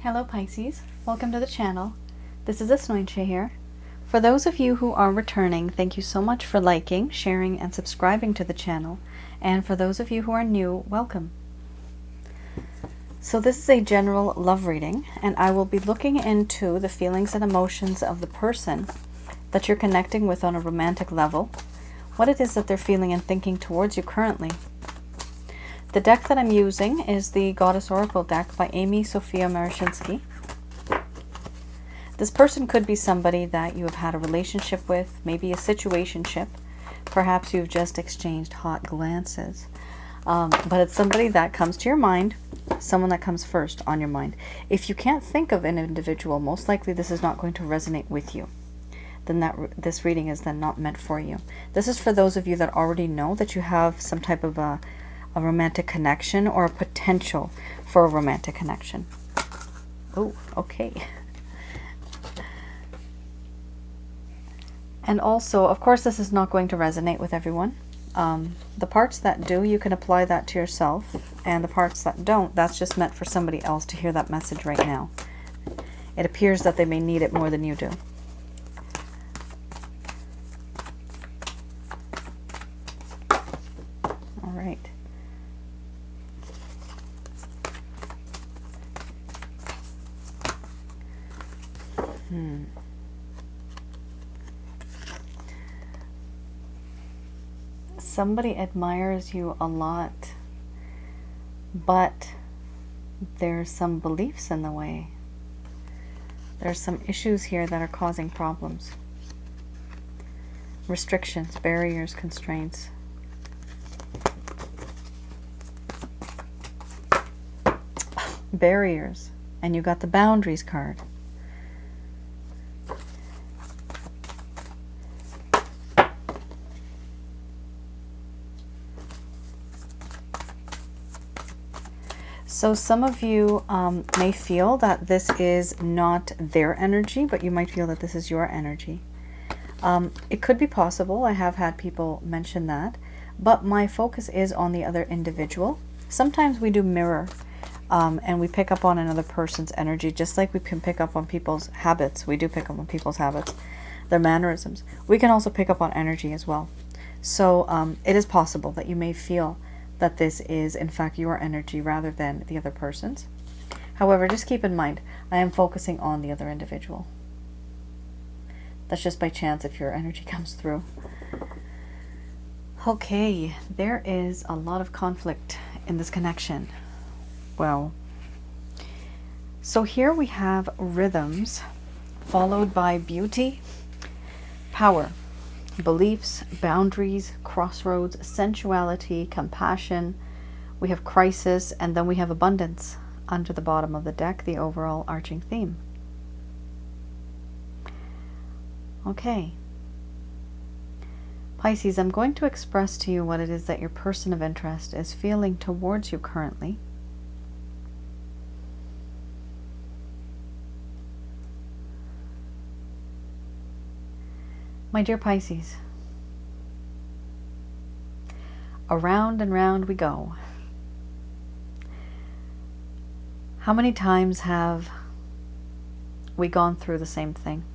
Hello Pisces, welcome to the channel. This is Asnointia here. For those of you who are returning, thank you so much for liking, sharing, and subscribing to the channel. And for those of you who are new, welcome. So this is a general love reading, and I will be looking into the feelings and emotions of the person that you're connecting with on a romantic level, what it is that they're feeling and thinking towards you currently. The deck that I'm using is the Goddess Oracle deck by Amy Sophia Marashinsky. This person could be somebody that you have had a relationship with, maybe a situationship. Perhaps you've just exchanged hot glances. But it's somebody that comes to your mind, someone that comes first on your mind. If you can't think of an individual, most likely this is not going to resonate with you. Then this reading is then not meant for you. This is for those of you that already know that you have some type of a romantic connection or a potential for a romantic connection. Oh, okay. And also, of course, this is not going to resonate with everyone. The parts that do, you can apply that to yourself. And the parts that don't, that's just meant for somebody else to hear that message right now. It appears that they may need it more than you do. All right. Somebody admires you a lot, but there's some beliefs in the way. There's some issues here that are causing problems. Restrictions, barriers, constraints. Barriers. And you got the boundaries card. So some of you may feel that this is not their energy, but you might feel that this is your energy. It could be possible. I have had people mention that. But my focus is on the other individual. Sometimes we do mirror and we pick up on another person's energy, just like we can pick up on people's habits. We do pick up on people's habits, their mannerisms. We can also pick up on energy as well. So it is possible that you may feel that this is in fact your energy rather than the other person's. However, just keep in mind, I am focusing on the other individual. That's just by chance if your energy comes through. Okay, there is a lot of conflict in this connection. Well, so here we have rhythms followed by beauty, power, beliefs, boundaries, crossroads, sensuality, compassion. We have crisis, and then we have abundance under the bottom of the deck, the overall arching theme. Okay. Pisces, I'm going to express to you what it is that your person of interest is feeling towards you currently. My dear Pisces, around and round we go. How many times have we gone through the same thing?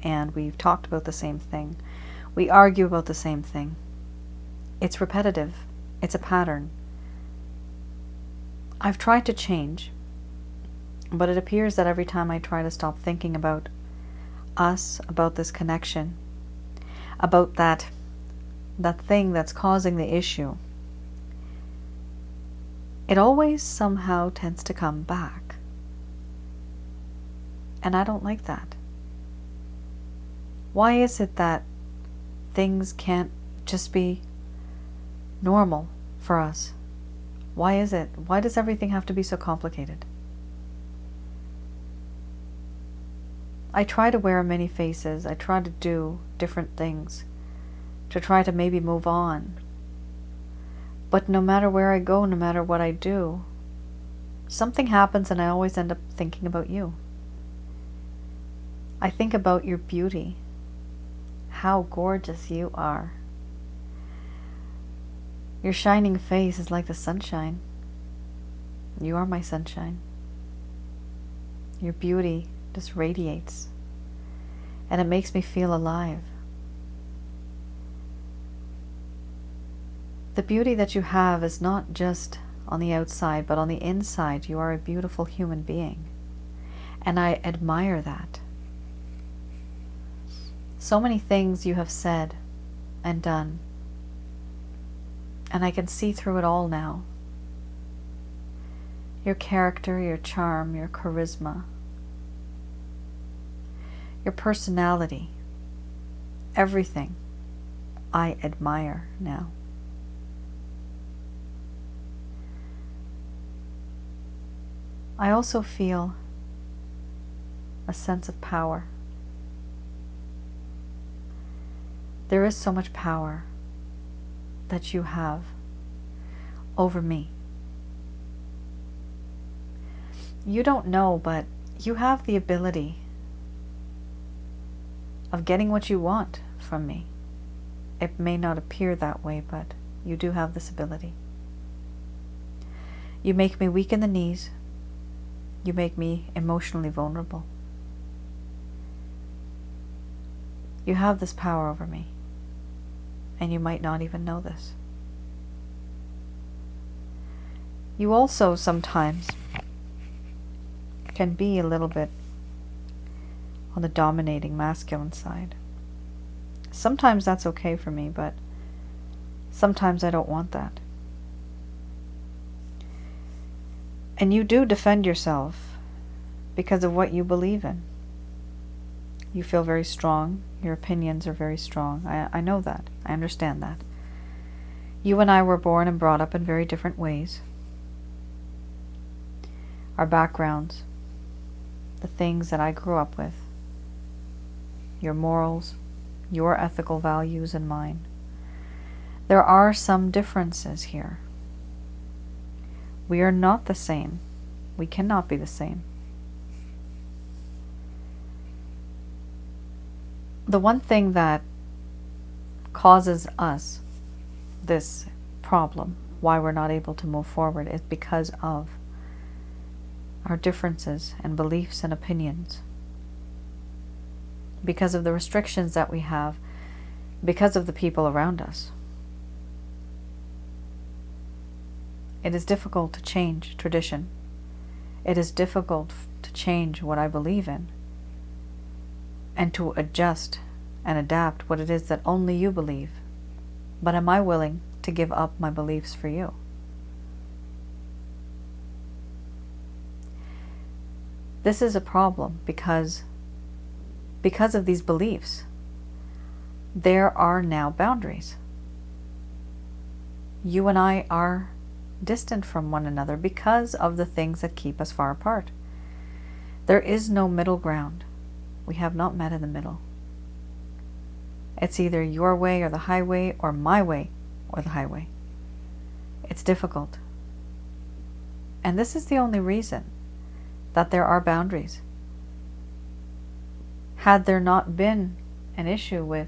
And we've talked about the same thing. We argue about the same thing. It's repetitive. It's a pattern. I've tried to change, but it appears that every time I try to stop thinking about us, about this connection, about that thing that's causing the issue, it always somehow tends to come back. And I don't like that. Why is it that things can't just be normal for us? Why is it? Why does everything have to be so complicated? I try to wear many faces. I try to do different things to try to maybe move on. But no matter where I go, no matter what I do, something happens and I always end up thinking about you. I think about your beauty, how gorgeous you are. Your shining face is like the sunshine. You are my sunshine. Your beauty just radiates, and it makes me feel alive. The beauty that you have is not just on the outside, but on the inside. You are a beautiful human being, and I admire that. So many things you have said and done, and I can see through it all now. Your character, your charm, your charisma, your personality, everything I admire now. I also feel a sense of power. There is so much power that you have over me. You don't know, but you have the ability of getting what you want from me. It may not appear that way, but you do have this ability. You make me weak in the knees. You make me emotionally vulnerable. You have this power over me, and you might not even know this. You also sometimes can be a little bit on the dominating masculine side. Sometimes that's okay for me, but sometimes I don't want that. And you do defend yourself because of what you believe in. You feel very strong. Your opinions are very strong. I know that. I understand that. You and I were born and brought up in very different ways. Our backgrounds, the things that I grew up with, your morals, your ethical values and mine. There are some differences here. We are not the same. We cannot be the same. The one thing that causes us this problem, why we're not able to move forward, is because of our differences and beliefs and opinions. Because of the restrictions that we have, because of the people around us. It is difficult to change tradition. It is difficult to change what I believe in, and to adjust and adapt what it is that only you believe. But am I willing to give up my beliefs for you? This is a problem because of these beliefs, there are now boundaries. You and I are distant from one another because of the things that keep us far apart. There is no middle ground. We have not met in the middle. It's either your way or the highway, or my way or the highway. It's difficult. And this is the only reason that there are boundaries. Had there not been an issue with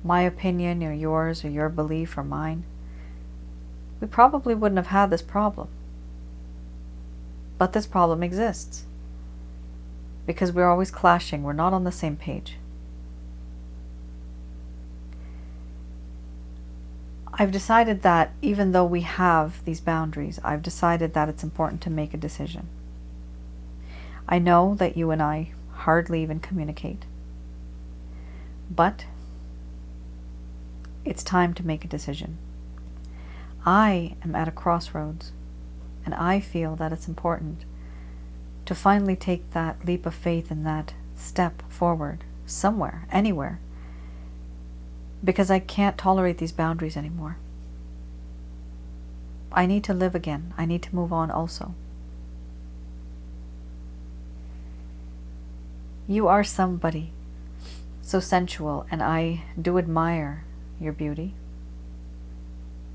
my opinion or yours or your belief or mine, we probably wouldn't have had this problem. But this problem exists because we're always clashing. We're not on the same page. I've decided that even though we have these boundaries, I've decided that it's important to make a decision. I know that you and I hardly even communicate, but it's time to make a decision. I am at a crossroads, and I feel that it's important to finally take that leap of faith and that step forward somewhere, anywhere, because I can't tolerate these boundaries anymore. I need to live again. I need to move on also. You are somebody so sensual, and I do admire your beauty.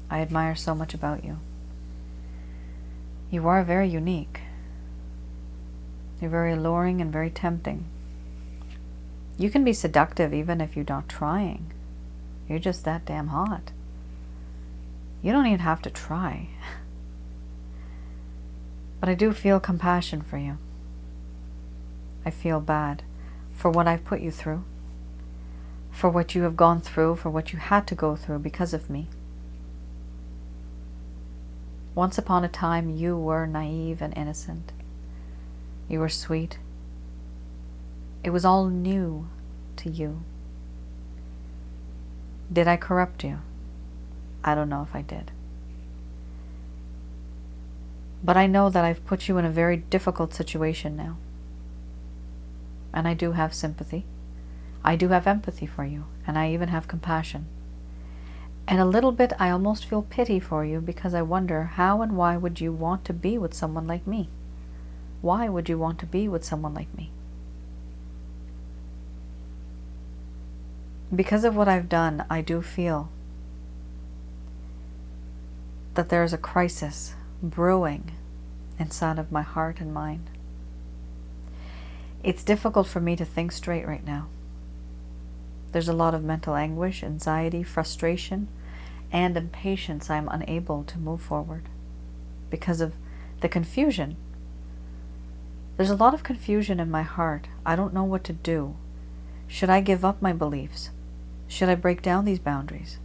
I admire so much about you. You are very unique. You're very alluring and very tempting. You can be seductive even if you're not trying. You're just that damn hot. You don't even have to try. But I do feel compassion for you. I feel bad for what I've put you through, for what you have gone through, for what you had to go through because of me. Once upon a time, you were naive and innocent. You were sweet. It was all new to you. Did I corrupt you? I don't know if I did. But I know that I've put you in a very difficult situation now. And I do have sympathy. I do have empathy for you. And I even have compassion. And a little bit, I almost feel pity for you, because I wonder how and why would you want to be with someone like me? Why would you want to be with someone like me? Because of what I've done, I do feel that there is a crisis brewing inside of my heart and mind. It's difficult for me to think straight right now. There's a lot of mental anguish, anxiety, frustration, and impatience. I'm unable to move forward because of the confusion. There's a lot of confusion in my heart. I don't know what to do. Should I give up my beliefs? Should I break down these boundaries?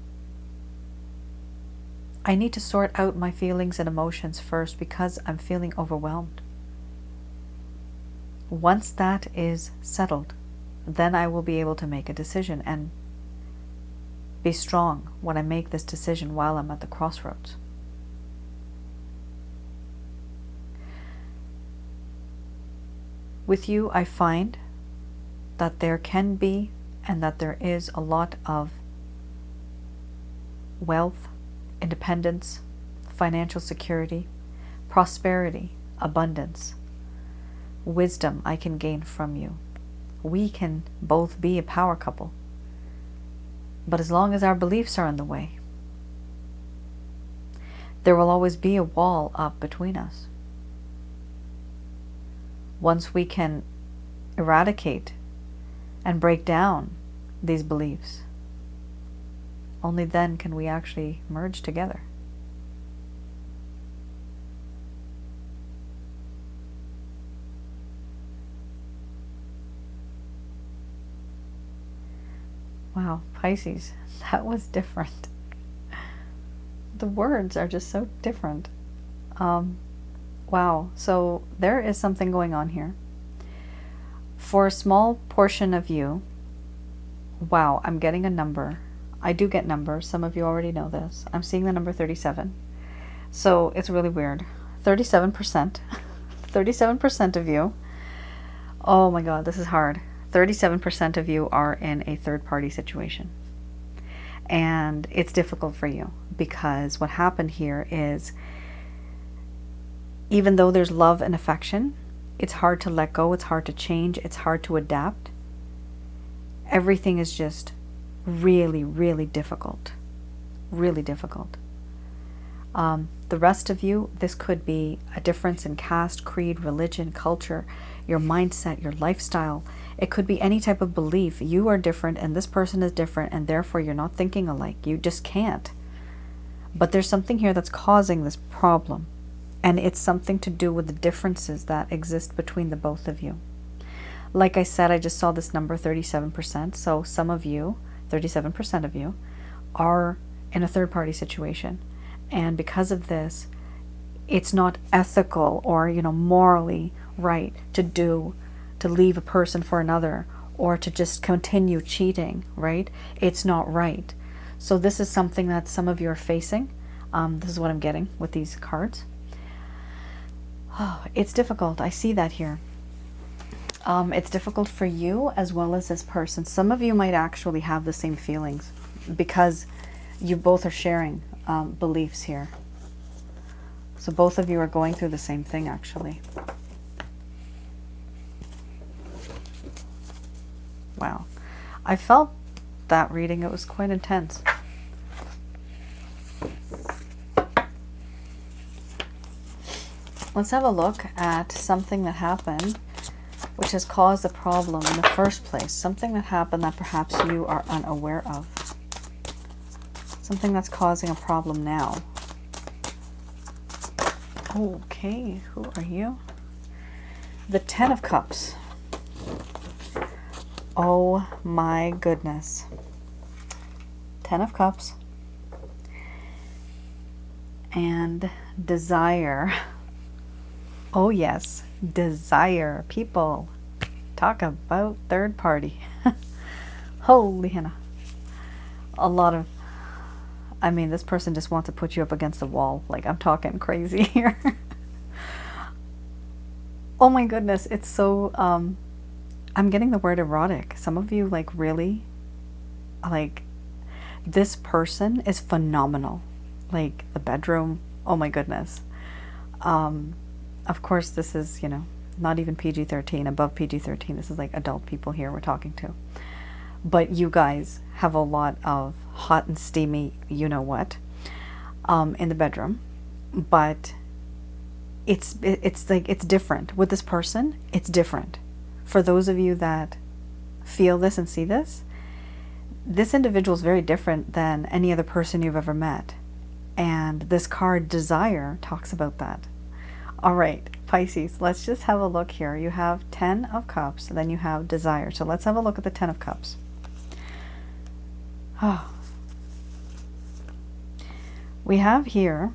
I need to sort out my feelings and emotions first, because I'm feeling overwhelmed. Once that is settled, then I will be able to make a decision and be strong when I make this decision while I'm at the crossroads. With you, I find that there can be and that there is a lot of wealth, independence, financial security, prosperity, abundance, wisdom I can gain from you. We can both be a power couple. But as long as our beliefs are in the way, there will always be a wall up between us. Once we can eradicate and break down these beliefs, only then can we actually merge together. Wow, Pisces, that was different. The words are just so different. Wow, so there is something going on here. For a small portion of you, wow, I'm getting a number. I do get numbers. Some of you already know this. I'm seeing the number 37. So it's really weird. 37%. 37% of you. Oh my God, this is hard. 37% of you are in a third-party situation. And it's difficult for you, because what happened here is, even though there's love and affection, it's hard to let go, it's hard to change, it's hard to adapt. Everything is just really, really difficult. Really difficult. The rest of you, this could be a difference in caste, creed, religion, culture, your mindset, your lifestyle. It could be any type of belief. You are different and this person is different, and therefore you're not thinking alike. You just can't. But there's something here that's causing this problem. And it's something to do with the differences that exist between the both of you. Like I said, I just saw this number 37%. So some of you, 37% of you, are in a third-party situation. And because of this, it's not ethical or, morally right to leave a person for another, or to just continue cheating, right? It's not right. So this is something that some of you are facing. This is what I'm getting with these cards. Oh, it's difficult. I see that here. It's difficult for you as well as this person. Some of you might actually have the same feelings, because you both are sharing beliefs here. So both of you are going through the same thing, actually. Wow. I felt that reading. It was quite intense. Let's have a look at something that happened which has caused the problem in the first place. Something that happened that perhaps you are unaware of. Something that's causing a problem now. Okay, who are you? The Ten of Cups. Oh my goodness. 10 of Cups. And desire. Oh yes, desire. People, talk about third party. Holy henna. A lot of, I mean, this person just wants to put you up against the wall. Like, I'm talking crazy here. Oh my goodness, it's so, I'm getting the word erotic. Some of you, like, really, like, this person is phenomenal. Like, the bedroom, oh my goodness. Of course, this is, you know, not even PG-13, above PG-13. This is like adult people here we're talking to. But you guys have a lot of hot and steamy, you know what, in the bedroom. But it's like, it's different. With this person, it's different. For those of you that feel this and see this, this individual is very different than any other person you've ever met. And this card, Desire, talks about that. All right, Pisces, let's just have a look here. You have 10 of Cups, and then you have Desire. So let's have a look at the 10 of Cups. Oh. We have here,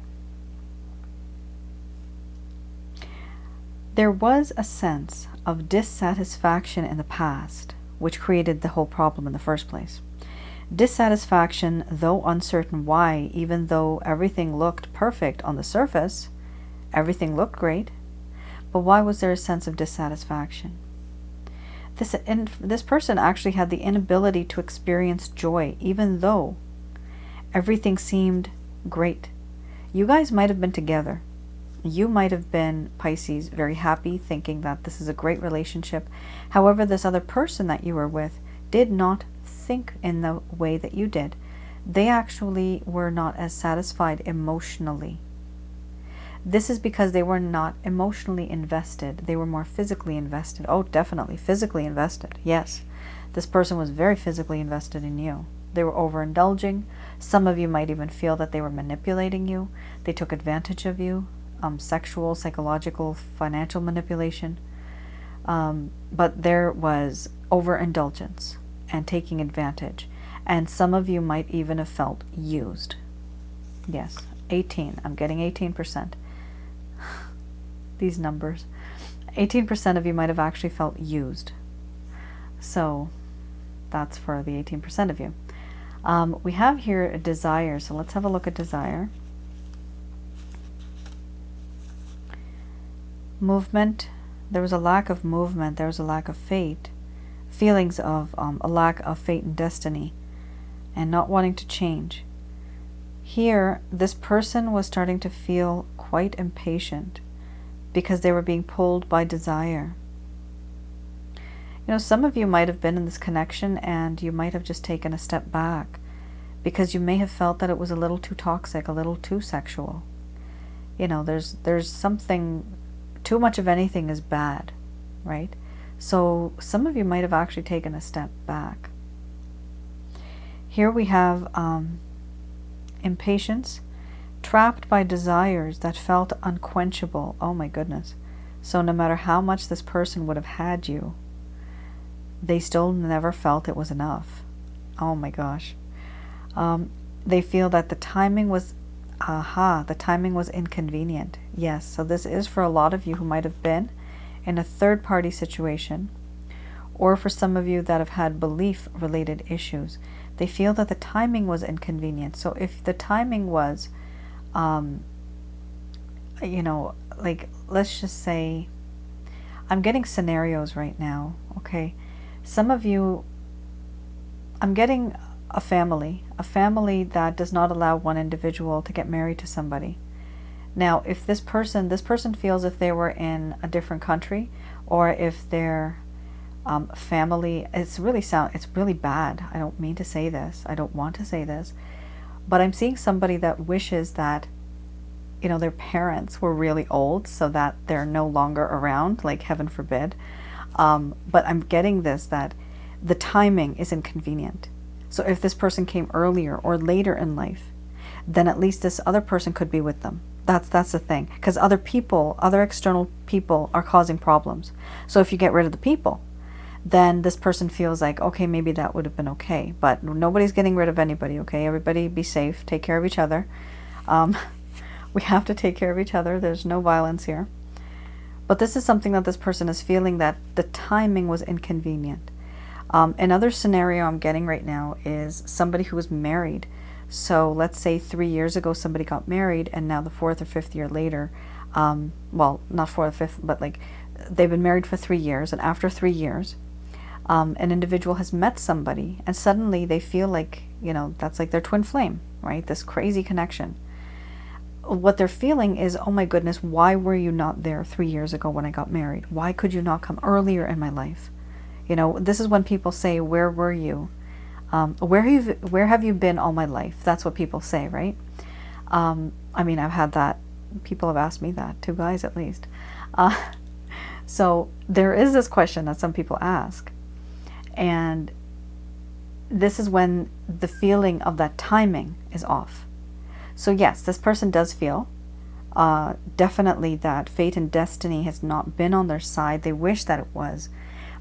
there was a sense of dissatisfaction in the past, which created the whole problem in the first place. Dissatisfaction, though uncertain why, even though everything looked perfect on the surface, everything looked great, but why was there a sense of dissatisfaction? This person actually had the inability to experience joy, even though everything seemed great. You guys might have been together. You might have been, Pisces, very happy, thinking that this is a great relationship. However, this other person that you were with did not think in the way that you did. They actually were not as satisfied emotionally. This is because they were not emotionally invested. They were more physically invested. Oh, definitely. Physically invested. Yes. This person was very physically invested in you. They were overindulging. Some of you might even feel that they were manipulating you. They took advantage of you. Sexual, psychological, financial manipulation. But there was overindulgence and taking advantage. And some of you might even have felt used. Yes. 18. I'm getting 18%. These numbers. 18% of you might have actually felt used. So that's for the 18% of you. We have here a desire. So let's have a look at desire. Movement. There was a lack of movement. There was a lack of fate. Feelings of a lack of fate and destiny. And not wanting to change. Here, this person was starting to feel quite impatient because they were being pulled by desire. You know, some of you might have been in this connection and you might have just taken a step back because you may have felt that it was a little too toxic, a little too sexual. You know, there's something, too much of anything is bad, right? So some of you might have actually taken a step back. Here we have impatience, trapped by desires that felt unquenchable. Oh my goodness. So no matter how much this person would have had you, they still never felt it was enough. Oh my gosh. They feel that the timing was, the timing was inconvenient. Yes, so this is for a lot of you who might have been in a third-party situation, or for some of you that have had belief-related issues. They feel that the timing was inconvenient. So if the timing was, you know, like, let's just say, I'm getting scenarios right now, okay? Some of you, I'm getting a family that does not allow one individual to get married to somebody. Now, if this person feels if they were in a different country, or if their family, it's really bad. I don't mean to say this. I don't want to say this. But I'm seeing somebody that wishes that, you know, their parents were really old so that they're no longer around, like heaven forbid. But I'm getting this, that the timing is inconvenient. So if this person came earlier or later in life, then at least this other person could be with them. That's the thing. Because other external people are causing problems. So if you get rid of the people, then this person feels like, okay, maybe that would have been okay. But nobody's getting rid of anybody, okay? Everybody be safe. Take care of each other. We have to take care of each other. There's no violence here. But this is something that this person is feeling, that the timing was inconvenient. Another scenario I'm getting right now is somebody who was married. So let's say 3 years ago somebody got married, and now the 4th or 5th year later, well, not 4th or 5th, but like they've been married for 3 years, and after 3 years, an individual has met somebody, and suddenly they feel like, you know, that's like their twin flame, right? This crazy connection. What they're feeling is, oh my goodness, why were you not there 3 years ago when I got married? Why could you not come earlier in my life? You know, this is when people say, where were you? Where have you been all my life? That's what people say, right? I mean, I've had that. People have asked me that, 2 guys at least. So there is this question that some people ask. And this is when the feeling of that timing is off. So yes, this person does feel definitely that fate and destiny has not been on their side. They wish that it was,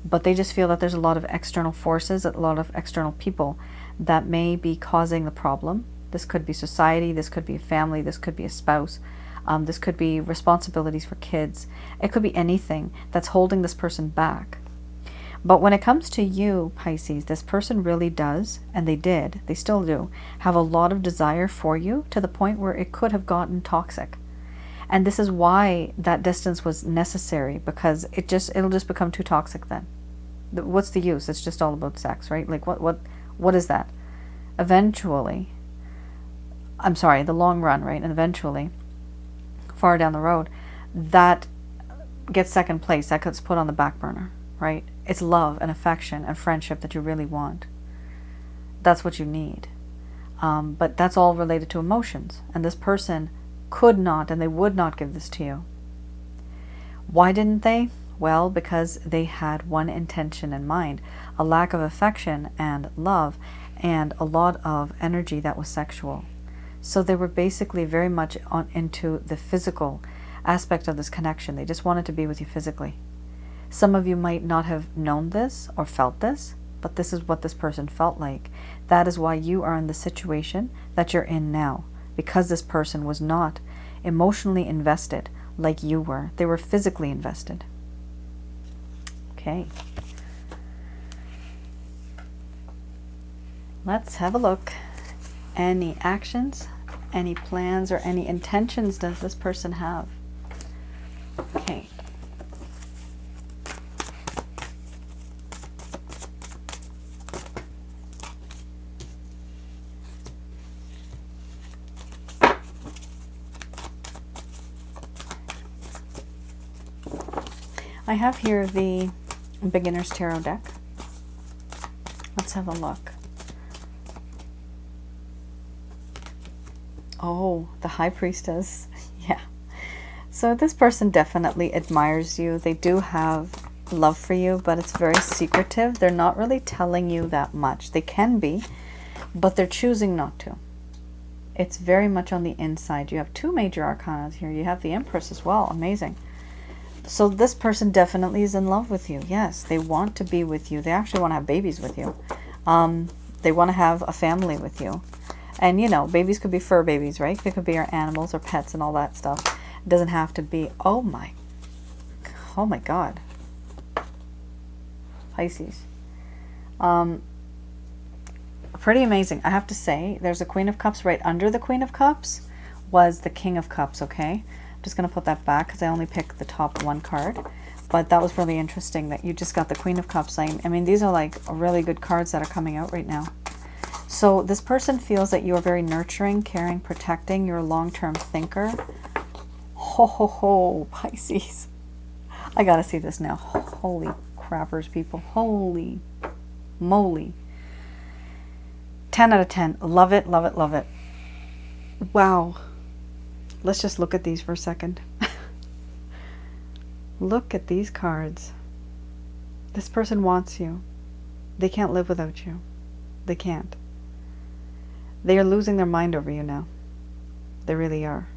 but they just feel that there's a lot of external forces, a lot of external people that may be causing the problem. This could be society, this could be a family, this could be a spouse, this could be responsibilities for kids. It could be anything that's holding this person back. But when it comes to you, Pisces, this person really does, and they still do, have a lot of desire for you, to the point where it could have gotten toxic. And this is why that distance was necessary, because it'll just become too toxic then. What's the use? It's just all about sex, right? Like what is that? Eventually, I'm sorry, the long run, right? And eventually, far down the road, that gets second place. That gets put on the back burner, right? It's love and affection and friendship that you really want. That's what you need. But that's all related to emotions. And this person could not, and they would not give this to you. Why didn't they? Well, because they had one intention in mind: a lack of affection and love, and a lot of energy that was sexual. So they were basically very much into the physical aspect of this connection. They just wanted to be with you physically. Some of you might not have known this or felt this, but this is what this person felt like. That is why you are in the situation that you're in now, because this person was not emotionally invested like you were. They were physically invested. Okay. Let's have a look. Any actions, any plans, or any intentions does this person have? Okay. I have here the Beginner's Tarot deck. Let's have a look. Oh, the High Priestess. Yeah. So this person definitely admires you. They do have love for you, but it's very secretive. They're not really telling you that much. They can be, but they're choosing not to. It's very much on the inside. You have 2 major arcana here. You have the Empress as well. Amazing. So this person definitely is in love with you. Yes, they want to be with you. They actually want to have babies with you. They want to have a family with you. And, you know, babies could be fur babies, right? They could be our animals or pets and all that stuff. It doesn't have to be, oh my God. Pisces. Pretty amazing. I have to say, there's a Queen of Cups. Right under the Queen of Cups was the King of Cups, okay? I'm just going to put that back because I only picked the top 1 card. But that was really interesting that you just got the Queen of Cups. I mean, these are like really good cards that are coming out right now. So this person feels that you're very nurturing, caring, protecting. You're a long-term thinker. Ho, ho, ho, Pisces. I got to see this now. Holy crappers, people. Holy moly. 10 out of 10. Love it, love it, love it. Wow. Let's just look at these for a second. Look at these cards. This person wants you. They can't live without you. They can't. They are losing their mind over you now. They really are.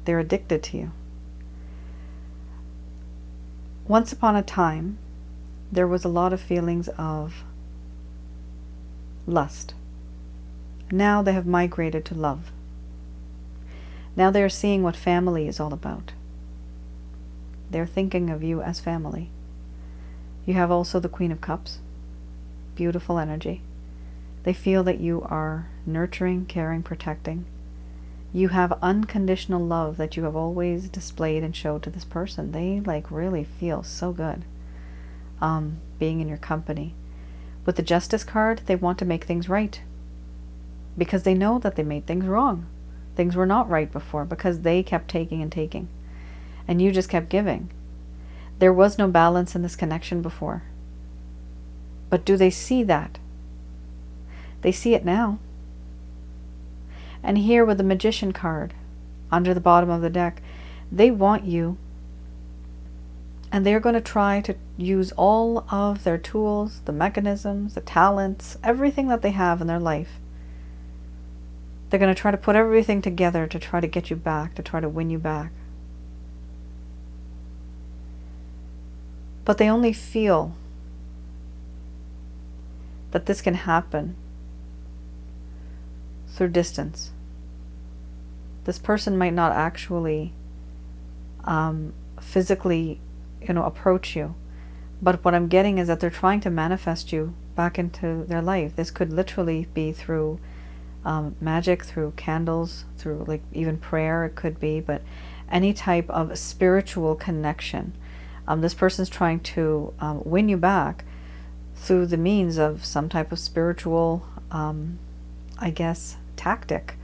They're addicted to you. Once upon a time, there was a lot of feelings of lust. Now they have migrated to love. Now they're seeing what family is all about. They're thinking of you as family. You have also the Queen of Cups. Beautiful energy. They feel that you are nurturing, caring, protecting. You have unconditional love that you have always displayed and showed to this person. They really feel so good being in your company. With the Justice card, they want to make things right because they know that they made things wrong. Things were not right before because they kept taking and taking, and you just kept giving. There was no balance in this connection before. But do they see that? They see it now. And here with the Magician card under the bottom of the deck, they want you, and they're going to try to use all of their tools, the mechanisms, the talents, everything that they have in their life. They're going to try to put everything together to try to get you back, to try to win you back. But they only feel that this can happen through distance. This person might not actually physically, approach you. But what I'm getting is that they're trying to manifest you back into their life. This could literally be through magic, through candles, through even prayer it could be, but any type of spiritual connection. This person's trying to win you back through the means of some type of spiritual, tactic.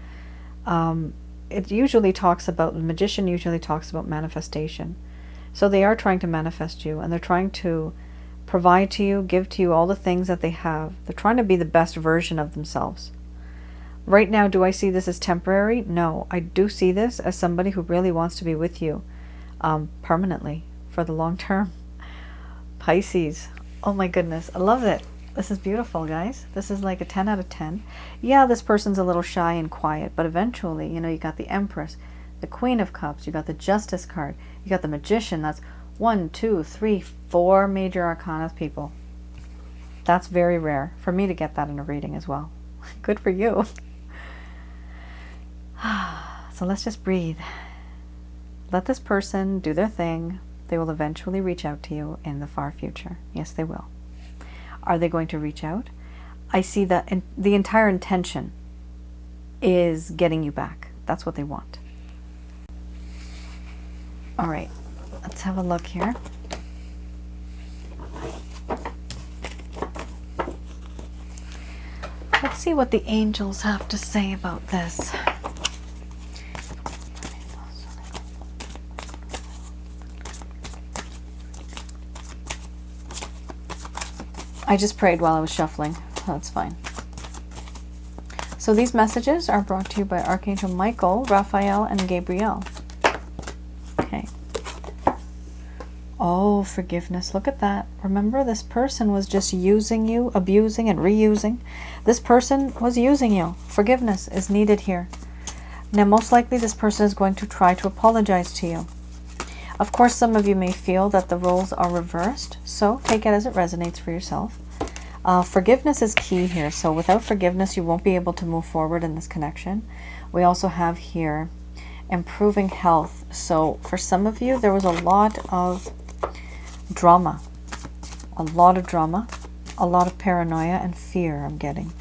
It usually talks about, the Magician usually talks about manifestation. So they are trying to manifest you, and they're trying to provide to you, give to you all the things that they have. They're trying to be the best version of themselves. Right now, do I see this as temporary? No, I do see this as somebody who really wants to be with you permanently for the long term. Pisces. Oh my goodness, I love it. This is beautiful, guys. This is like a 10 out of 10. Yeah, this person's a little shy and quiet, but eventually, you got the Empress, the Queen of Cups, you got the Justice card, you got the Magician. That's 1, 2, 3, 4 major arcana people. That's very rare for me to get that in a reading as well. Good for you. So let's just breathe. Let this person do their thing. They will eventually reach out to you in the far future. Yes, they will. Are they going to reach out? I see that the entire intention is getting you back. That's what they want. All right, let's have a look here. Let's see what the angels have to say about this. I just prayed while I was shuffling. That's fine. So these messages are brought to you by Archangel Michael, Raphael, and Gabriel. Okay. Oh, forgiveness. Look at that. Remember, this person was just using you, abusing and reusing. This person was using you. Forgiveness is needed here. Now, most likely this person is going to try to apologize to you. Of course, some of you may feel that the roles are reversed, so take it as it resonates for yourself. Forgiveness is key here, so without forgiveness, you won't be able to move forward in this connection. We also have here improving health. So for some of you, there was a lot of drama, a lot of paranoia and fear I'm getting.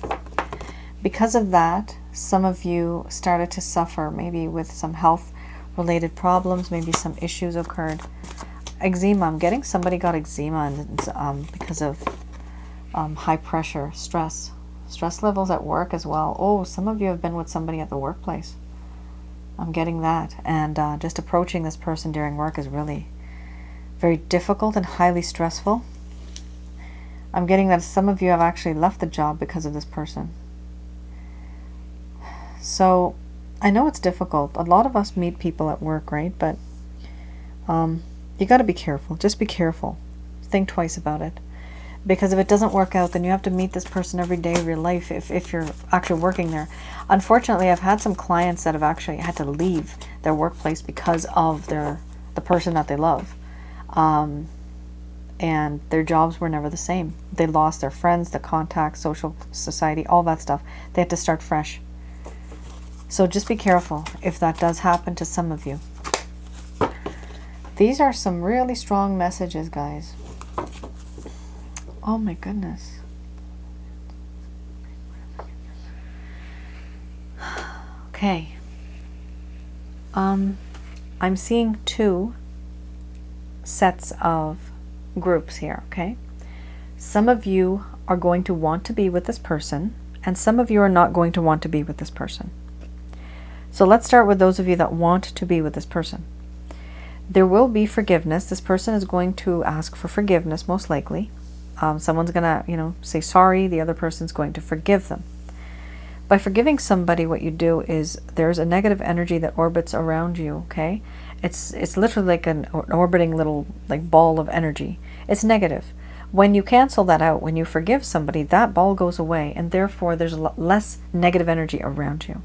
Because of that, some of you started to suffer, maybe with some health related problems, maybe some issues occurred. Eczema, I'm getting somebody got eczema and because of high pressure, stress levels at work as well. Oh, some of you have been with somebody at the workplace. I'm getting that. And just approaching this person during work is really very difficult and highly stressful. I'm getting that some of you have actually left the job because of this person. So I know it's difficult. A lot of us meet people at work, right? But you got to be careful. Just be careful. Think twice about it. Because if it doesn't work out, then you have to meet this person every day of your life if you're actually working there. Unfortunately, I've had some clients that have actually had to leave their workplace because of the person that they love. and their jobs were never the same. They lost their friends, the contacts, social society, all that stuff. They had to start fresh. So just be careful if that does happen to some of you. These are some really strong messages, guys. Oh my goodness. Okay. I'm seeing 2 sets of groups here, okay? Some of you are going to want to be with this person, and some of you are not going to want to be with this person. So let's start with those of you that want to be with this person. There will be forgiveness. This person is going to ask for forgiveness, most likely. Someone's going to, say sorry. The other person's going to forgive them. By forgiving somebody, what you do is there's a negative energy that orbits around you, okay? It's literally like an orbiting little ball of energy. It's negative. When you cancel that out, when you forgive somebody, that ball goes away, and therefore there's less negative energy around you.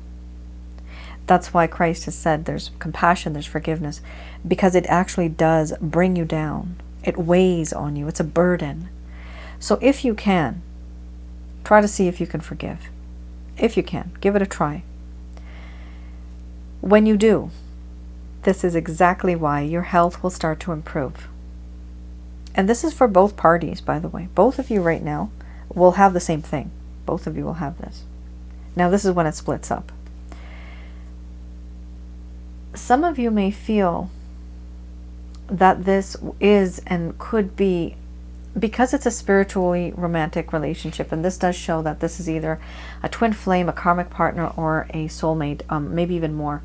That's why Christ has said there's compassion, there's forgiveness, because it actually does bring you down. It weighs on you. It's a burden. So if you can, try to see if you can forgive. If you can, give it a try. When you do, this is exactly why your health will start to improve. And this is for both parties, by the way. Both of you right now will have the same thing. Both of you will have this. Now, this is when it splits up. Some of you may feel that this is and could be, because it's a spiritually romantic relationship, and this does show that this is either a twin flame, a karmic partner, or a soulmate, maybe even more.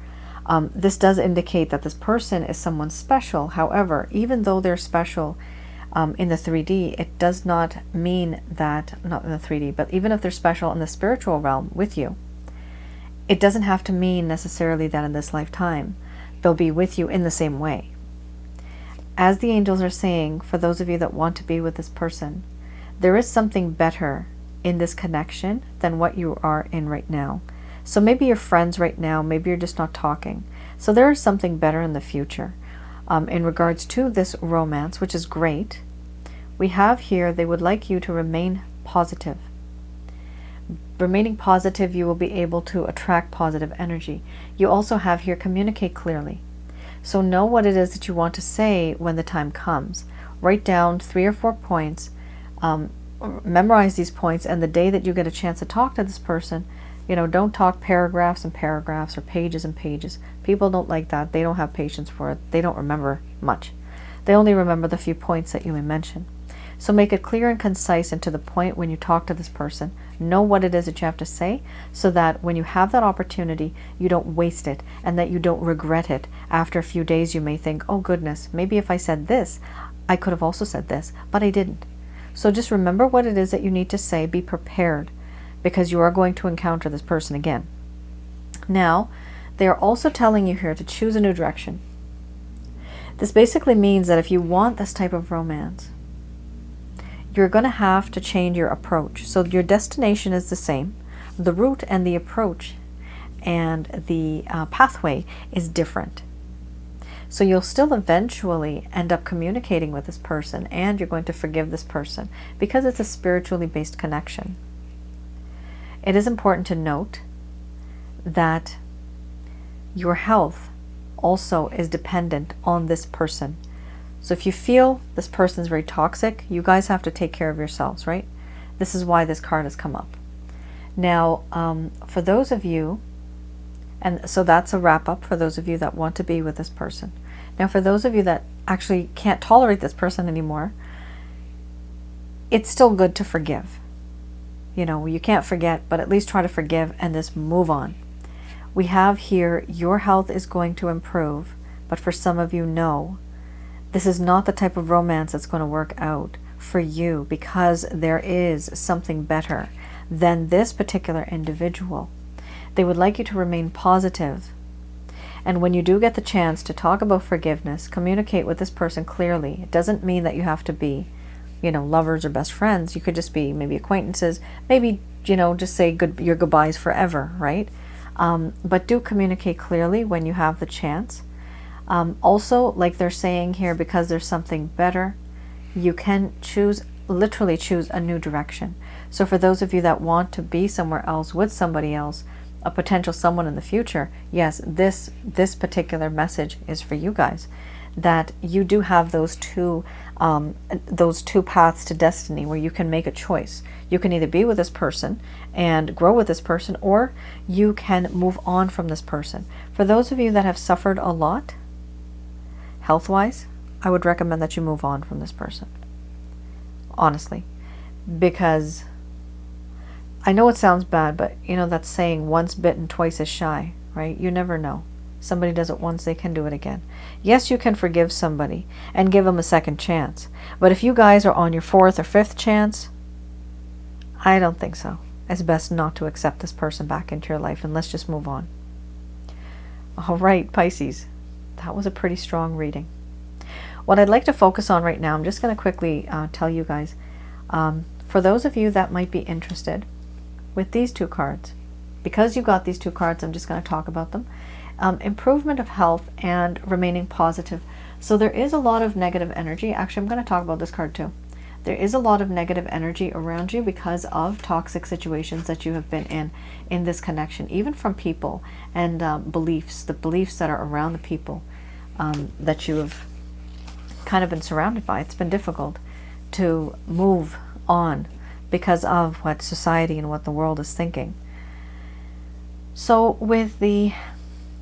This does indicate that this person is someone special. However, even though they're special in the 3D, it does not mean that, not in the 3D, but even if they're special in the spiritual realm with you, it doesn't have to mean necessarily that in this lifetime they'll be with you in the same way. As the angels are saying, for those of you that want to be with this person, there is something better in this connection than what you are in right now. So maybe you're friends right now, maybe you're just not talking. So there is something better in the future. In regards to this romance, which is great, we have here, they would like you to remain positive. Remaining positive, you will be able to attract positive energy. You also have here, communicate clearly. So know what it is that you want to say when the time comes. Write down 3 or 4 points, memorize these points, and the day that you get a chance to talk to this person, don't talk paragraphs and paragraphs or pages and pages. People don't like that. They don't have patience for it. They don't remember much. They only remember the few points that you may mention. So make it clear and concise and to the point when you talk to this person. Know what it is that you have to say, so that when you have that opportunity, you don't waste it, and that you don't regret it. After a few days, you may think, oh goodness, maybe if I said this, I could have also said this, but I didn't. So just remember what it is that you need to say. Be prepared, because you are going to encounter this person again. Now, they are also telling you here to choose a new direction. This basically means that if you want this type of romance, you're going to have to change your approach. So your destination is the same. The route and the approach and the pathway is different. So you'll still eventually end up communicating with this person, and you're going to forgive this person because it's a spiritually based connection. It is important to note that your health also is dependent on this person. So if you feel this person is very toxic, you guys have to take care of yourselves, right? This is why this card has come up. Now, for those of you, and so that's a wrap up for those of you that want to be with this person. Now, for those of you that actually can't tolerate this person anymore, it's still good to forgive. You can't forget, but at least try to forgive and just move on. We have here, your health is going to improve, but for some of you, no. This is not the type of romance that's going to work out for you, because there is something better than this particular individual. They would like you to remain positive. And when you do get the chance to talk about forgiveness, communicate with this person clearly. It doesn't mean that you have to be, lovers or best friends. You could just be maybe acquaintances. Maybe, just say your goodbyes forever, right? But do communicate clearly when you have the chance. Also, like they're saying here, because there's something better, you can literally choose a new direction. So for those of you that want to be somewhere else with somebody else, a potential someone in the future, yes, this particular message is for you guys, that you do have those two paths to destiny where you can make a choice. You can either be with this person and grow with this person, or you can move on from this person. For those of you that have suffered a lot health-wise, I would recommend that you move on from this person, honestly, because I know it sounds bad, but you know that saying, once bitten, twice as shy, right? You never know. Somebody does it once, they can do it again. Yes, you can forgive somebody and give them a second chance. But if you guys are on your fourth or fifth chance, I don't think so. It's best not to accept this person back into your life, and let's just move on. All right, Pisces. That was a pretty strong reading. What I'd like to focus on right now, I'm just going to quickly tell you guys, for those of you that might be interested with these two cards, because you got these two cards, I'm just going to talk about them. Improvement of health and remaining positive. So there is a lot of negative energy. Actually, I'm going to talk about this card too. There is a lot of negative energy around you because of toxic situations that you have been in this connection, even from people and beliefs, the beliefs that are around the people that you have kind of been surrounded by. It's been difficult to move on because of what society and what the world is thinking. So with the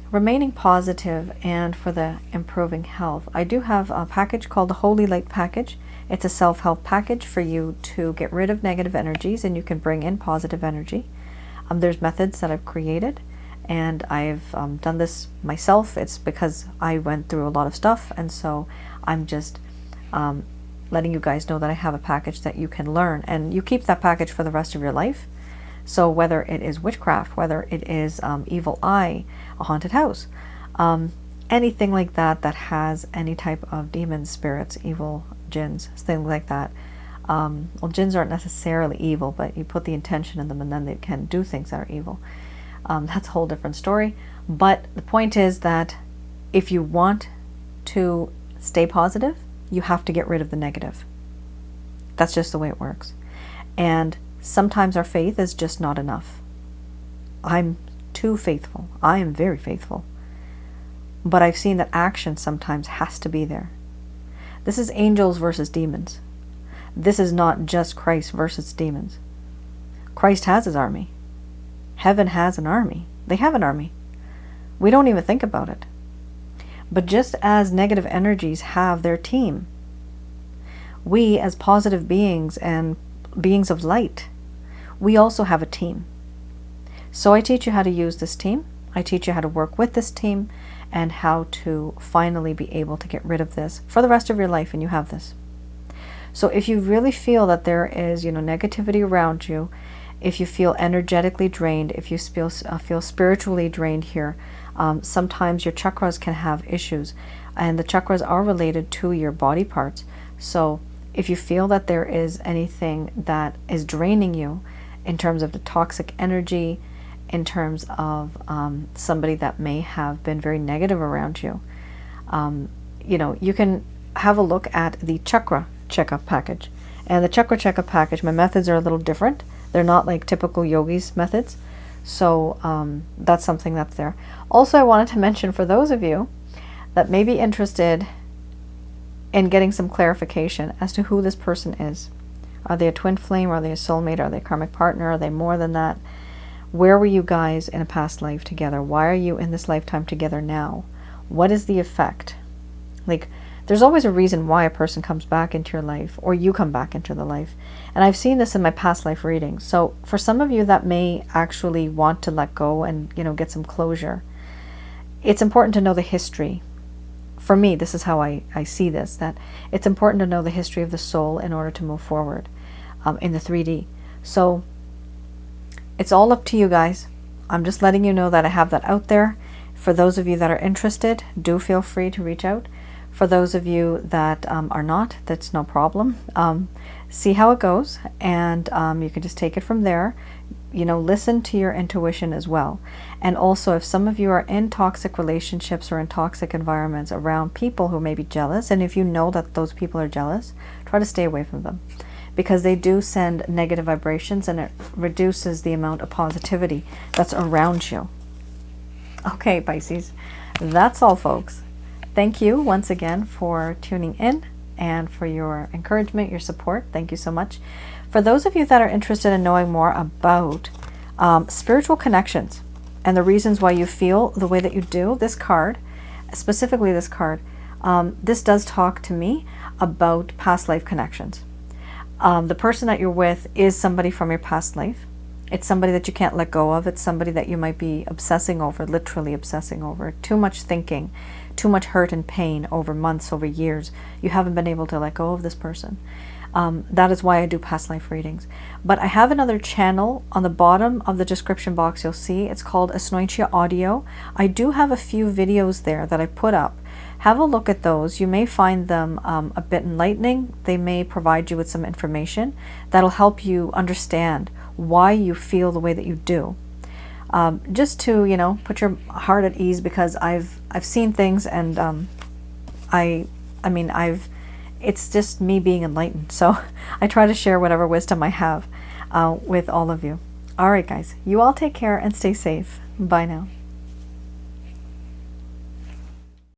remaining positive and for the improving health, I do have a package called the Holy Light Package. It's a self-help package for you to get rid of negative energies, and you can bring in positive energy. There's methods that I've created, and I've done this myself. It's because I went through a lot of stuff, and so I'm just letting you guys know that I have a package that you can learn, and you keep that package for the rest of your life. So whether it is witchcraft, whether it is evil eye, a haunted house, anything like that that has any type of demons, spirits, evil, jinns, things like that. Well, jinns aren't necessarily evil, but you put the intention in them and then they can do things that are evil. That's a whole different story. But the point is that if you want to stay positive, you have to get rid of the negative. That's just the way it works. And sometimes our faith is just not enough. I'm too faithful. I am very faithful. But I've seen that action sometimes has to be there. This is angels versus demons. This is not just Christ versus demons. Christ has his army. Heaven has an army. They have an army. We don't even think about it. But just as negative energies have their team, we as positive beings and beings of light, we also have a team. So I teach you how to use this team. I teach you how to work with this team and how to finally be able to get rid of this for the rest of your life, and you have this. So if you really feel that there is, negativity around you, if you feel energetically drained, if you feel spiritually drained here, sometimes your chakras can have issues, and the chakras are related to your body parts. So if you feel that there is anything that is draining you in terms of the toxic energy, in terms of somebody that may have been very negative around you, you can have a look at the chakra checkup package. And the chakra checkup package, my methods are a little different. They're not like typical yogis methods. So that's something that's there. Also, I wanted to mention for those of you that may be interested in getting some clarification as to who this person is. Are they a twin flame? Are they a soulmate? Are they a karmic partner? Are they more than that? Where were you guys in a past life together? Why are you in this lifetime together now? What is the effect? Like, there's always a reason why a person comes back into your life, or you come back into the life. And I've seen this in my past life readings. So for some of you that may actually want to let go and, get some closure, it's important to know the history. For me, this is how I see this, that it's important to know the history of the soul in order to move forward in the 3D. So it's all up to you guys. I'm just letting you know that I have that out there. For those of you that are interested, do feel free to reach out. For those of you that are not, that's no problem. See how it goes, and you can just take it from there. Listen to your intuition as well. And also, if some of you are in toxic relationships or in toxic environments around people who may be jealous, and if you know that those people are jealous, try to stay away from them, because they do send negative vibrations and it reduces the amount of positivity that's around you. Okay, Pisces, that's all, folks. Thank you once again for tuning in and for your encouragement, your support. Thank you so much. For those of you that are interested in knowing more about spiritual connections and the reasons why you feel the way that you do, this card, specifically this card, this does talk to me about past life connections. The person that you're with is somebody from your past life. It's somebody that you can't let go of. It's somebody that you might be obsessing over, literally obsessing over. Too much thinking, too much hurt and pain over months, over years. You haven't been able to let go of this person. That is why I do past life readings. But I have another channel on the bottom of the description box. You'll see it's called Asnointia Audio. I do have a few videos there that I put up. Have a look at those. You may find them a bit enlightening. They may provide you with some information that'll help you understand why you feel the way that you do. Just to, you know, put your heart at ease, because I've seen things, and it's just me being enlightened. So I try to share whatever wisdom I have with all of you. All right, guys, you all take care and stay safe. Bye now.